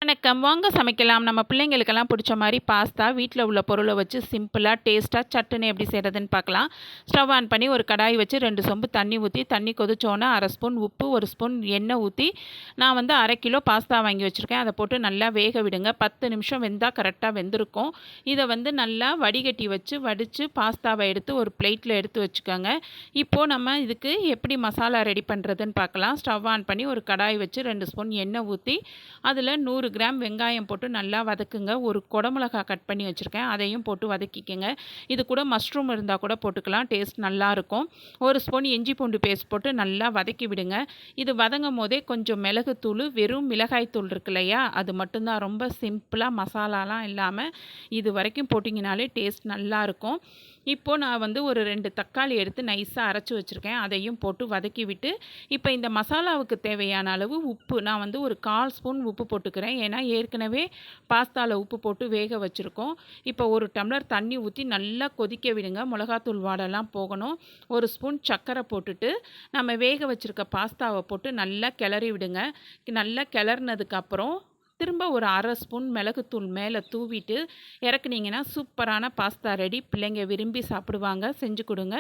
வணக்கம். வாங்க சமைக்கலாம். நம்ம பிள்ளைங்களுக்கெல்லாம் பிடிச்ச மாரி பாஸ்தா வீட்ல உள்ள பொருள வச்சு சிம்பிளா, டேஸ்ட்டா, சட்டுன்னு எப்படி செய்றதுன்னு பார்க்கலாம். ஸ்டவ் ஆன் பண்ணி ஒரு கடாய் வச்சு 2 சொம்பு தண்ணி ஊத்தி, தண்ணி கொதிச்சோனே 1/2 ஸ்பூன் உப்பு, 1 ஸ்பூன் எண்ணெய் ஊத்தி, நான் வந்து 1/2 கிலோ பாஸ்தா வாங்கி வச்சுருக்கேன். அத போட்டு நல்லா வேக விடுங்க. 10 நிமிஷம் வெந்தா கரெக்ட்டா வெந்திருக்கும். இத வந்து நல்லா வடிகட்டி வச்சு, வடிச்சு பாஸ்தாவ எடுத்து ஒரு பிளேட்ல எடுத்து வச்சுக்கோங்க. இப்போ நம்ம இதுக்கு எப்படி மசாலா ரெடி பண்ணுறதுன்னு பார்க்கலாம். ஸ்டவ் ஆன் பண்ணி ஒரு கடாய் வச்சு 2 ஸ்பூன் எண்ணெய் ஊத்தி, அதில 100 கிராம் வெங்காயம் போட்டு நல்லா வதக்குங்க. ஒரு குடமிளகா கட் பண்ணி வச்சுருக்கேன். அதையும் போட்டு வதக்கிக்கங்க. இது கூட மஷ்ரூம் இருந்தால் கூட போட்டுக்கலாம். டேஸ்ட் நல்லாயிருக்கும். 1 ஸ்பூன் இஞ்சி பூண்டு பேஸ்ட் போட்டு நல்லா வதக்கி விடுங்க. இது வதங்கும் போதே கொஞ்சம் மிளகுத்தூள், வெறும் மிளகாய் தூள் இருக்கு இல்லையா, அது மட்டும்தான். ரொம்ப சிம்பிளாக மசாலாலாம் இல்லாமல் இது வரைக்கும் போட்டிங்கனாலே டேஸ்ட் நல்லாயிருக்கும். இப்போது நான் வந்து ஒரு 2 தக்காளி எடுத்து நைஸாக அரைச்சி வச்சுருக்கேன். அதையும் போட்டு வதக்கி விட்டு, இப்போ இந்த மசாலாவுக்கு தேவையான அளவு உப்பு நான் வந்து ஒரு 1/4 ஸ்பூன் உப்பு போட்டுக்கிறேன். ஏன்னா ஏற்கனவே பாஸ்தாவில் உப்பு போட்டு வேக வச்சுருக்கோம். இப்போ 1 டம்ளர் தண்ணி ஊற்றி நல்லா கொதிக்க விடுங்க. மிளகாத்தூள் வாடெல்லாம் போகணும். 1 ஸ்பூன் சர்க்கரை போட்டுட்டு, நம்ம வேக வச்சுருக்க பாஸ்தாவை போட்டு நல்லா கிளறி விடுங்க. நல்லா கிளறினதுக்கப்புறம் திரும்ப ஒரு 1/2 ஸ்பூன் மிளகுத்தூள் மேலே தூவிட்டு இறக்குனீங்கன்னா சூப்பரான பாஸ்தா ரெடி. பிள்ளைங்க விரும்பி சாப்பிடுவாங்க. செஞ்சு கொடுங்க.